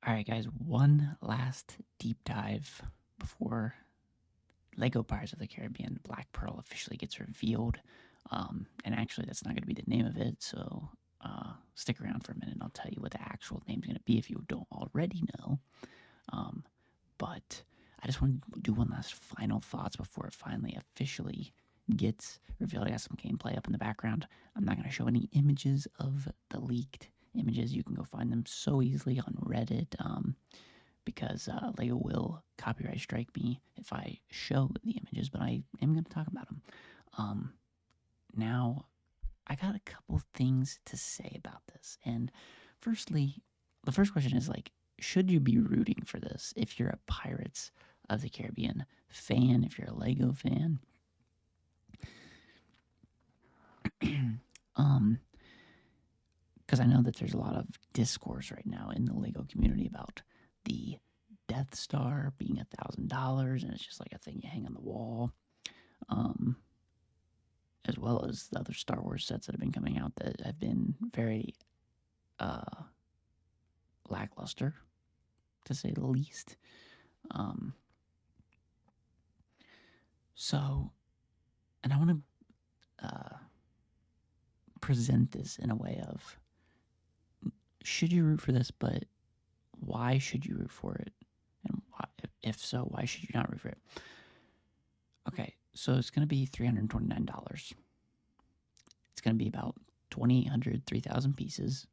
All right, guys, one last deep dive before Lego Pirates of the Caribbean Black Pearl officially gets revealed. And actually, that's not going to be the name of it, so stick around for a minute and I'll tell you what the actual name's going to be if you don't already know. But I just want to do one last final thoughts before it finally officially gets revealed. I got some gameplay up in the background. I'm not going to show any images of the leaked images. You can go find them so easily on Reddit. Because Lego will copyright strike me if I show the images, but I am going to talk about them. Now, I got a couple things to say about this. And firstly, the first question is like, should you be rooting for this if you're a Pirates of the Caribbean fan, if you're a Lego fan? um, because I know that there's a lot of discourse right now in the Lego community about the Death Star being $1,000, and it's just like a thing you hang on the wall. Um, as well as the other Star Wars sets that have been coming out that have been very uh, lackluster, to say the least. Um, so, and I want to present this in a way of should you root for this, but why should you root for it? And why, if so, why should you not root for it? Okay, so it's going to be $329. It's going to be about 2,800, 3,000 pieces.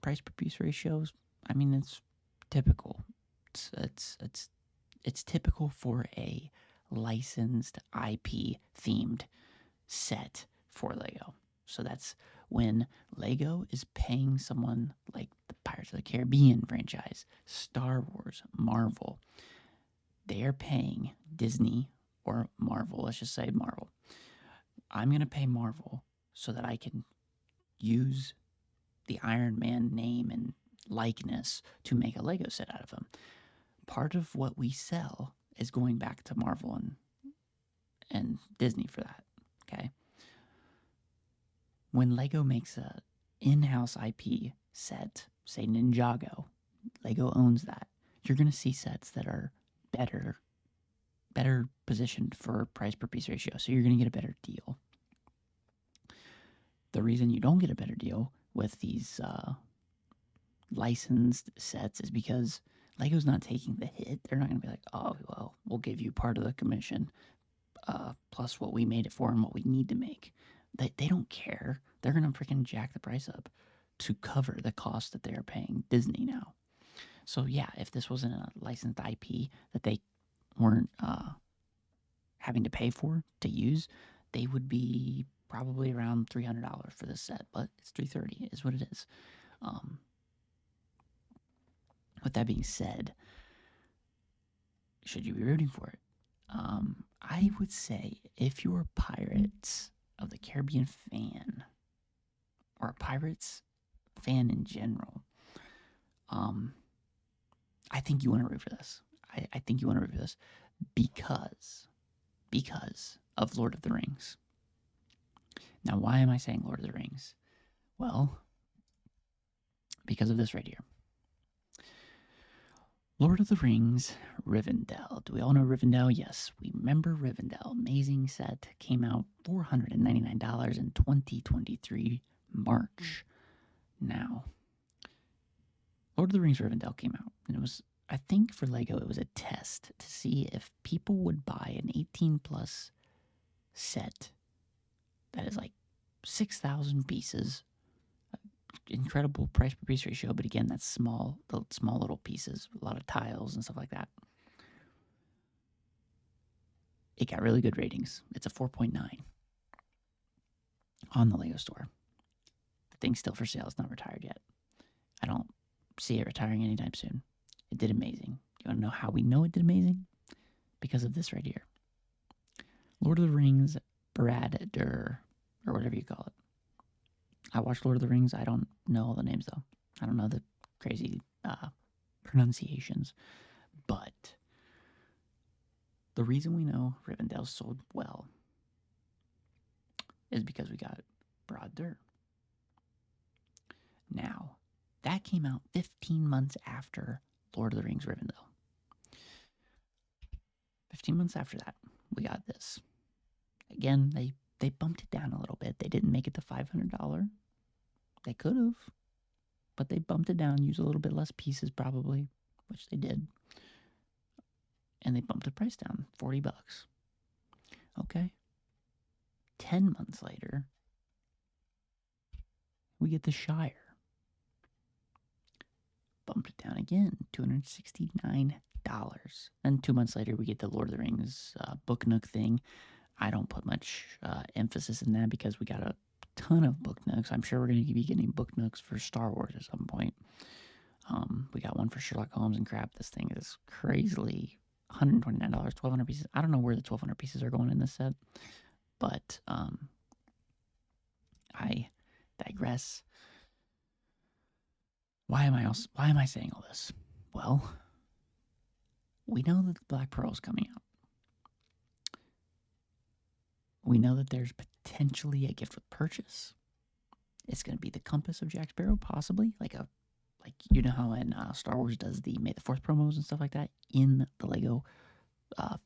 Price per piece ratios, I mean, it's typical. It's typical for a licensed IP themed set for Lego. So that's when Lego is paying someone like the Pirates of the Caribbean franchise, Star Wars, Marvel. They are paying Disney or Marvel, let's just say Marvel. I'm going to pay Marvel so that I can use the Iron Man name and likeness to make a Lego set out of him. Part of what we sell is going back to Marvel and Disney for that. Okay. When Lego makes a in-house IP set, say Ninjago, Lego owns that. You're gonna see sets that are better positioned for price per piece ratio. So you're gonna get a better deal. The reason you don't get a better deal with these licensed sets is because Lego's not taking the hit. They're not going to be like, oh, well, we'll give you part of the commission plus what we made it for and what we need to make. They don't care. They're going to freaking jack the price up to cover the cost that they're paying Disney now. So, yeah, if this wasn't a licensed IP that they weren't having to pay for to use, they would be probably around $300 for this set, but it's $330 is what it is. With that being said, should you be rooting for it? I would say if you're a Pirates of the Caribbean fan or a Pirates fan in general, I think you want to root for this. I think you want to root for this because of Lord of the Rings. Now, why am I saying Lord of the Rings? Well, because of this right here. Lord of the Rings, Rivendell. Do we all know Rivendell? Yes, we remember Rivendell. Amazing set. Came out $499 in 2023 March. Now, Lord of the Rings Rivendell came out, and it was, I think for Lego, it was a test to see if people would buy an 18 plus set that is like 6,000 pieces. Incredible price per piece ratio, but again, that's small little pieces, a lot of tiles and stuff like that. It got really good ratings. It's a 4.9 on the Lego store. The thing's still for sale. It's not retired yet. I don't see it retiring anytime soon. It did amazing. You want to know how we know it did amazing? Because of this right here. Lord of the Rings Barad-dûr, or whatever you call it. I watched Lord of the Rings. I don't know all the names, though. I don't know the crazy pronunciations. But the reason we know Rivendell sold well is because we got Barad-dûr. Now, That came out 15 months after Lord of the Rings Rivendell. 15 months after that, we got this. Again, they bumped it down a little bit. They didn't make it to $500. They could have, but they bumped it down, used a little bit less pieces probably, which they did. And they bumped the price down, $40. Okay. 10 months later, we get the Shire. Bumped it down again, $269. Then 2 months later, we get the Lord of the Rings Book Nook thing. I don't put much emphasis in that because we got a ton of Book Nooks. I'm sure we're going to be getting Book Nooks for Star Wars at some point. We got one for Sherlock Holmes and crap. This thing is crazily $129, 1,200 pieces. I don't know where the 1,200 pieces are going in this set, but I digress. Why am I saying all this? Well, we know that the Black Pearl is coming out. We know that there's potentially a gift with purchase. It's going to be the compass of Jack Sparrow, possibly like you know how in Star Wars does the May the 4th promos and stuff like that. In the Lego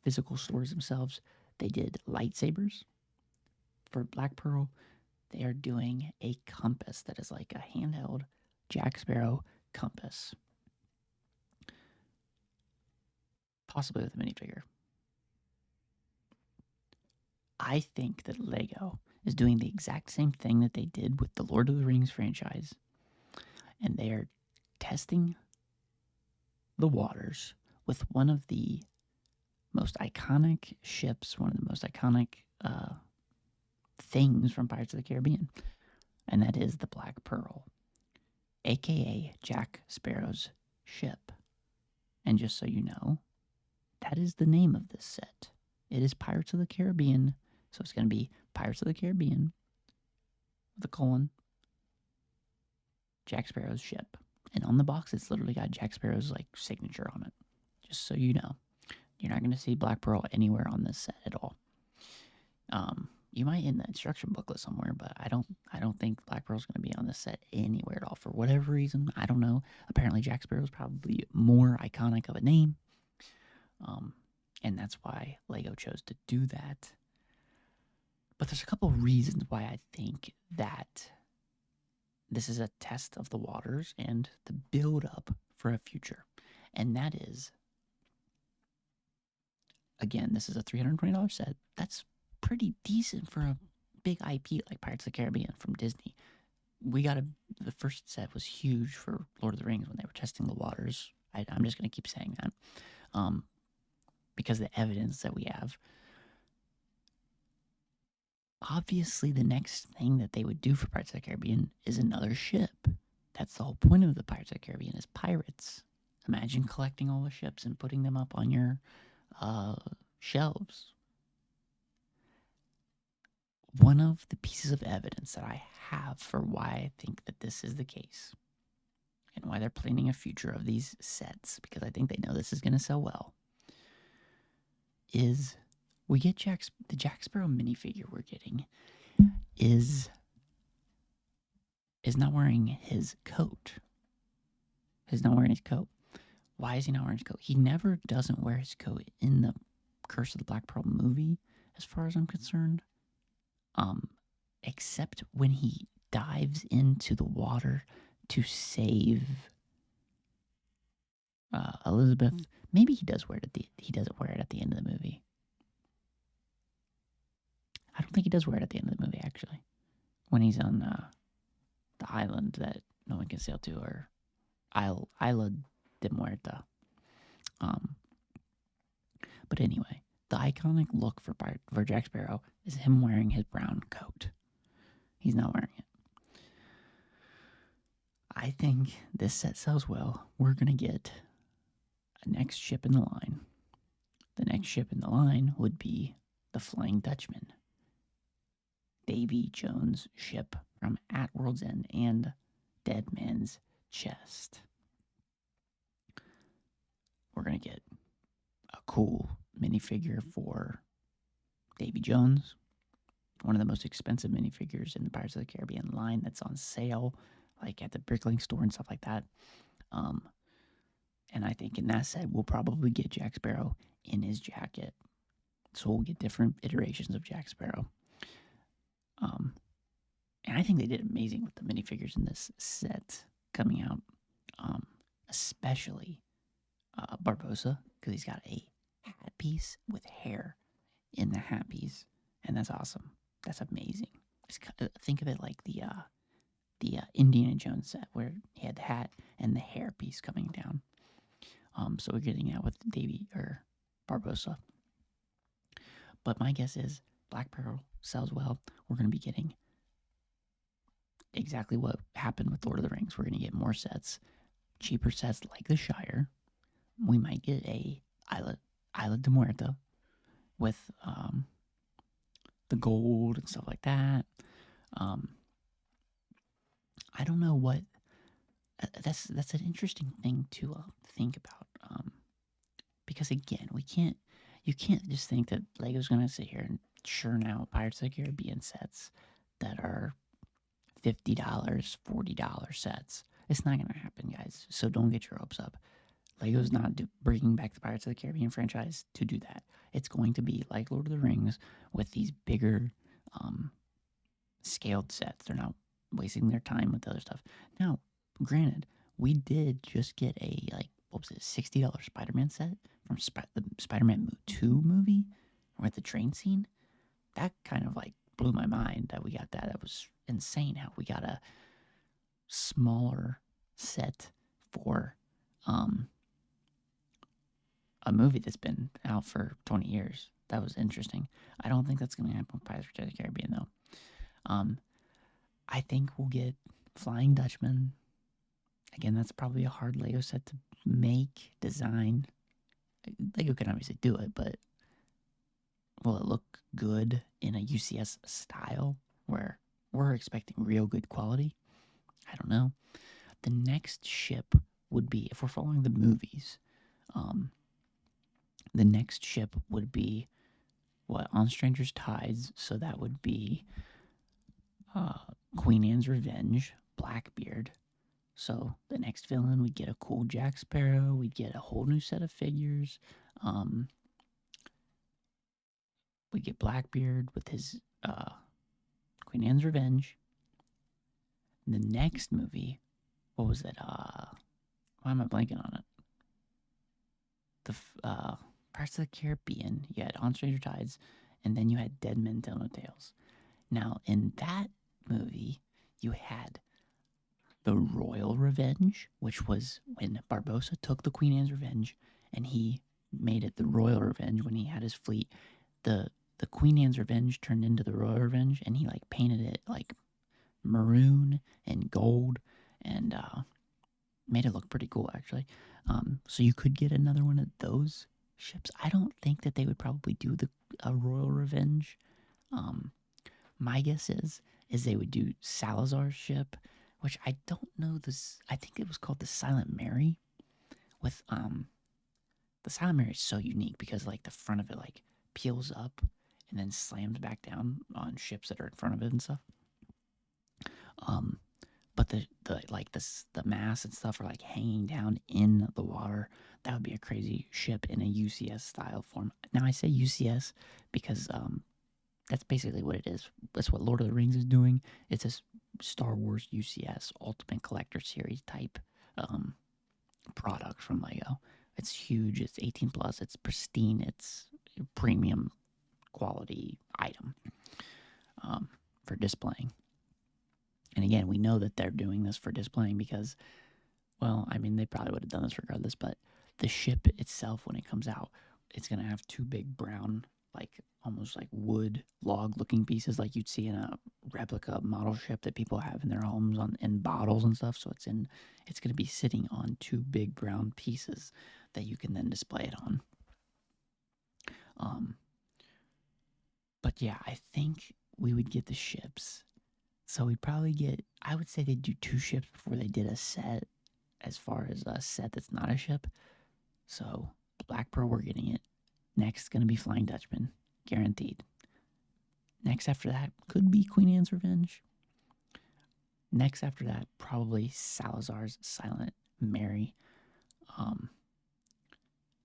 physical stores themselves, they did lightsabers. For Black Pearl, they are doing a compass that is like a handheld Jack Sparrow compass, possibly with a minifigure. I think that Lego is doing the exact same thing that they did with the Lord of the Rings franchise, and they are testing the waters with one of the most iconic ships, one of the most iconic things from Pirates of the Caribbean, and that is the Black Pearl, aka Jack Sparrow's ship. And just so you know, that is the name of this set. It is Pirates of the Caribbean, so it's going to be Pirates of the Caribbean with a colon, Jack Sparrow's ship. And on the box, it's literally got Jack Sparrow's like signature on it. Just so you know, you're not going to see Black Pearl anywhere on this set at all. You might in the instruction booklet somewhere, but I don't think Black Pearl's going to be on this set anywhere at all for whatever reason. I don't know. Apparently, Jack Sparrow's probably more iconic of a name, and that's why Lego chose to do that. But there's a couple of reasons why I think that this is a test of the waters and the build up for a future. And that is, again, this is a $320 set. That's pretty decent for a big IP like Pirates of the Caribbean from Disney. The first set was huge for Lord of the Rings when they were testing the waters. I'm just going to keep saying that because the evidence that we have. Obviously, the next thing that they would do for Pirates of the Caribbean is another ship. That's the whole point of the Pirates of the Caribbean is pirates. Imagine collecting all the ships and putting them up on your shelves. One of the pieces of evidence that I have for why I think that this is the case and why they're planning a future of these sets, because I think they know this is going to sell well, is we get the Jack Sparrow minifigure we're getting is not wearing his coat. He's not wearing his coat. Why is he not wearing his coat? He never doesn't wear his coat in the Curse of the Black Pearl movie, as far as I'm concerned. Except when he dives into the water to save Elizabeth. Maybe he does wear it he doesn't wear it at the end of the movie. I don't think he does wear it at the end of the movie, actually. When he's on the island that no one can sail to, or Isla de Muerta. But anyway, the iconic look for Jack Sparrow is him wearing his brown coat. He's not wearing it. I think this set sells well. We're going to get a next ship in the line. The next ship in the line would be the Flying Dutchman. Davy Jones' ship from At World's End and Dead Man's Chest. We're going to get a cool minifigure for Davy Jones, one of the most expensive minifigures in the Pirates of the Caribbean line that's on sale. like at the Brickling store and stuff like that. Um, and I think in that set, we'll probably get Jack Sparrow in his jacket. So we'll get different iterations of Jack Sparrow. Um, and I think they did amazing with the minifigures in this set coming out, um, especially Barbosa, because he's got a hat piece with hair in the hat piece, and that's awesome. That's amazing. Think of it like the Indiana Jones set where he had the hat and the hair piece coming down. So we're getting that with Davy or Barbosa. But my guess is Black Pearl sells well. We're going to be getting exactly what happened with Lord of the Rings. We're going to get more sets, cheaper sets like the Shire. We might get a Isla de Muerta with the gold and stuff like that. I don't know what. That's an interesting thing to think about. Because again, you can't just think that Lego's gonna sit here and churn out Pirates of the Caribbean sets that are $50, $40 sets. It's not gonna happen, guys. So don't get your hopes up. Lego's not bringing back the Pirates of the Caribbean franchise to do that. It's going to be like Lord of the Rings with these bigger, scaled sets. They're not wasting their time with other stuff. Now, granted, we did just get a what was it, $60 Spider-Man set from the Spider-Man 2 movie with the train scene. That kind of blew my mind that we got that. That was insane how we got a smaller set for a movie that's been out for 20 years. That was interesting. I don't think that's going to happen with Pirates of the Caribbean, though. I think we'll get Flying Dutchman. Again, that's probably a hard Lego set to make, design. Lego can obviously do it, but will it look good in a UCS style where we're expecting real good quality? I don't know. The next ship would be, if we're following the movies, the next ship would be on Stranger's Tides, so that would be Queen Anne's Revenge, Blackbeard. So the next villain, we'd get a cool Jack Sparrow, we'd get a whole new set of figures. We'd get Blackbeard with his Queen Anne's Revenge. The next movie, what was it? Why am I blanking on it? The Pirates of the Caribbean. You had On Stranger Tides, and then you had Dead Men Tell No Tales. Now, in that movie, you had the Royal Revenge, which was when Barbosa took the Queen Anne's Revenge, and he made it the Royal Revenge when he had his fleet. The Queen Anne's Revenge turned into the Royal Revenge, and he painted it maroon and gold, and made it look pretty cool actually. So you could get another one of those ships. I don't think that they would probably do a Royal Revenge. My guess is they would do Salazar's ship, which I don't know this. I think it was called the Silent Mary. With the Silent Mary is so unique because the front of it peels up and then slams back down on ships that are in front of it and stuff. But the mast and stuff are hanging down in the water. That would be a crazy ship in a UCS style form. Now I say UCS because that's basically what it is. That's what Lord of the Rings is doing. It's a Star Wars UCS Ultimate Collector Series type product from Lego. It's huge. It's 18 plus. It's pristine. It's premium quality item for displaying. And again, we know that they're doing this for displaying because, well, I mean, they probably would have done this regardless, but the ship itself, when it comes out, it's going to have two big brown, almost wood log looking pieces like you'd see in a replica model ship that people have in their homes in bottles and stuff. So it's going to be sitting on two big brown pieces that you can then display it on. But yeah, I think we would get the ships. So we'd probably get, I would say they'd do two ships before they did a set, as far as a set that's not a ship. So Black Pearl, we're getting it. Next, going to be Flying Dutchman, guaranteed. Next after that could be Queen Anne's Revenge. Next after that, probably Salazar's Silent Mary. Um,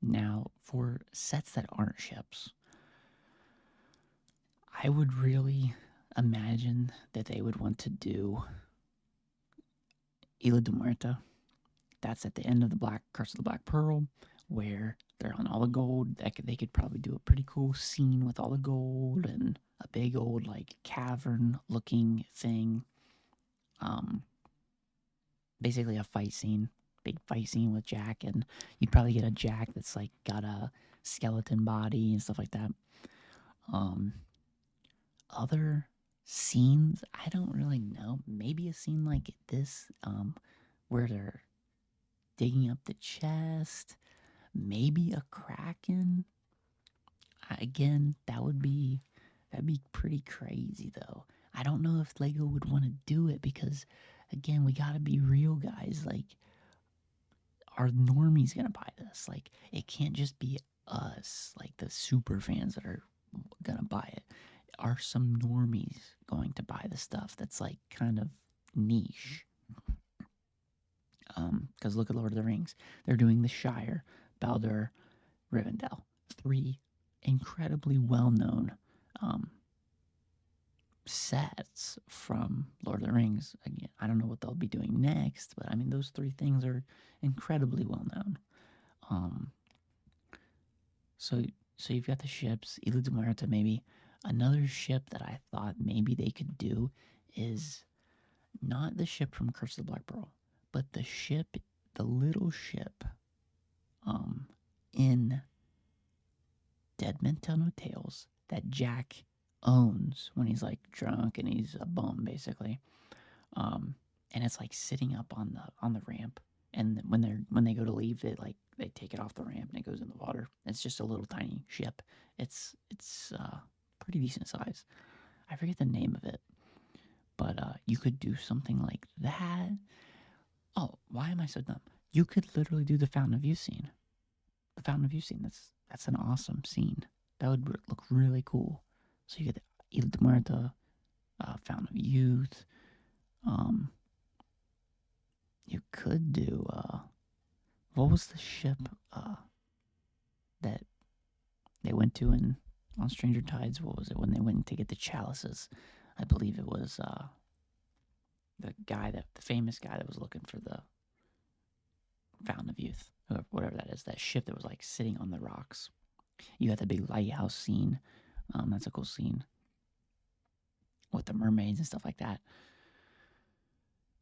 Now, for sets that aren't ships, I would really imagine that they would want to do Isla de Muerta. That's at the end of the Black Curse of the Black Pearl, where they're on all the gold. They could probably do a pretty cool scene with all the gold and a big old like cavern looking thing. Um, Basically a fight scene, big fight scene with Jack, and you'd probably get a Jack that's like got a skeleton body and stuff like that. Um, Other scenes, I don't really know. Maybe a scene like this, where they're digging up the chest. Maybe a kraken. Again, that'd be pretty crazy though. I don't know if Lego would want to do it because, again, we gotta be real, guys. Like, are normies gonna buy this? Like, it can't just be us, like the super fans that are gonna buy it. Are some normies going to buy the stuff that's like kind of niche? Because look at Lord of the Rings. They're doing the Shire, Baldur, Rivendell. Three incredibly well-known um, sets from Lord of the Rings. Again, I don't know what they'll be doing next, but I mean, those three things are incredibly well-known. Um, so, so you've got the ships, Isla de Muerta, maybe. Another ship that I thought maybe they could do is not the ship from Curse of the Black Pearl, but the little ship, in Dead Men Tell No Tales that Jack owns when he's like drunk and he's a bum basically. And it's like sitting up on the ramp, and when they go to leave, they take it off the ramp and it goes in the water. It's just a little tiny ship. It's pretty decent size. I forget the name of it, but you could do something like that. Oh, why am I so dumb? You could literally do the Fountain of Youth scene. The Fountain of Youth scene. That's an awesome scene. That would look really cool. So you get the Isla de Muerta, Fountain of Youth. You could do what was the ship that they went to in on Stranger Tides? What was it when they went to get the chalices? I believe it was the famous guy that was looking for the Fountain of Youth, whatever that is. That ship that was like sitting on the rocks. You got the big lighthouse scene. That's a cool scene with the mermaids and stuff like that.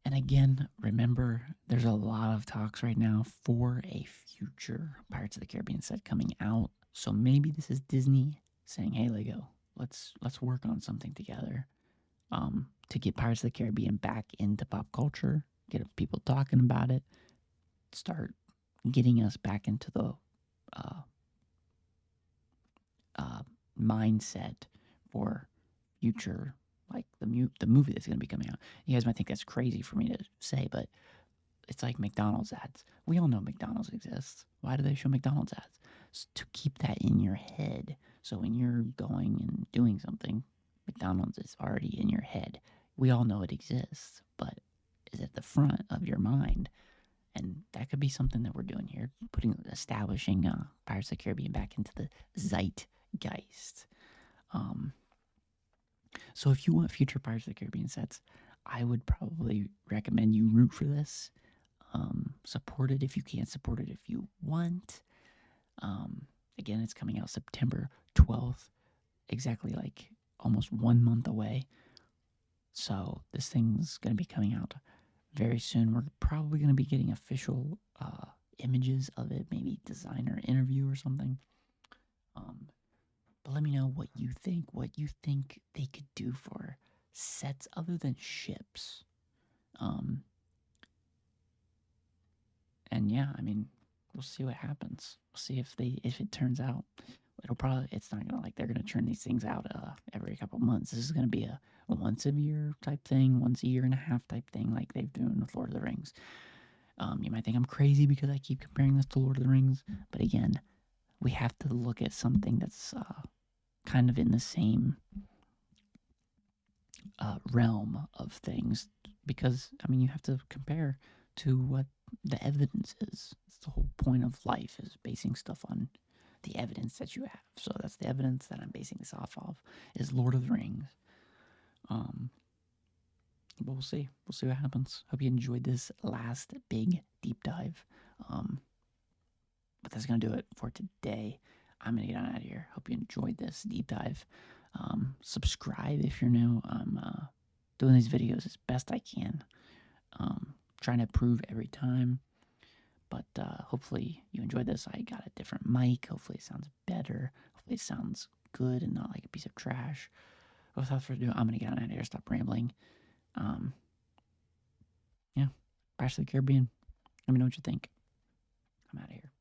And again, remember, there's a lot of talks right now for a future Pirates of the Caribbean set coming out. So maybe this is Disney saying, "Hey, Lego, let's work on something together to get Pirates of the Caribbean back into pop culture, get people talking about it, start getting us back into the uh, mindset for future, like the movie that's going to be coming out." You guys might think that's crazy for me to say, but it's like McDonald's ads. We all know McDonald's exists. Why do they show McDonald's ads? It's to keep that in your head. So when you're going and doing something, McDonald's is already in your head. We all know it exists, but is at the front of your mind. And that could be something that we're doing here, establishing Pirates of the Caribbean back into the zeitgeist. Um, so if you want future Pirates of the Caribbean sets, I would probably recommend you root for this. Support it if you can, support it if you want. Again, it's coming out September 12th, exactly like almost 1 month away. So this thing's going to be coming out very soon. We're probably going to be getting official images of it, maybe designer interview or something. But let me know what you think they could do for sets other than ships. And yeah, I mean, we'll see what happens. We'll see if it turns out. It's not gonna like they're gonna churn these things out every couple months. This is gonna be a once a year type thing, once a year and a half type thing, like they've done with Lord of the Rings. You might think I'm crazy because I keep comparing this to Lord of the Rings, but again, we have to look at something that's kind of in the same realm of things because I mean you have to compare to what the evidence is. It's the whole point of life is basing stuff on the evidence that you have. So that's the evidence that I'm basing this off of is Lord of the Rings. Um, but we'll see. We'll see what happens. Hope you enjoyed this last big deep dive. Um, but that's gonna do it for today. I'm gonna get on out of here. Hope you enjoyed this deep dive. Subscribe if you're new. I'm doing these videos as best I can. Trying to improve every time. But hopefully you enjoyed this. I got a different mic. Hopefully it sounds better. Hopefully it sounds good and not like a piece of trash. Without further ado, I'm gonna get on out of here. Stop rambling. Um, yeah, Pirates of the Caribbean. Let me know what you think. I'm out of here.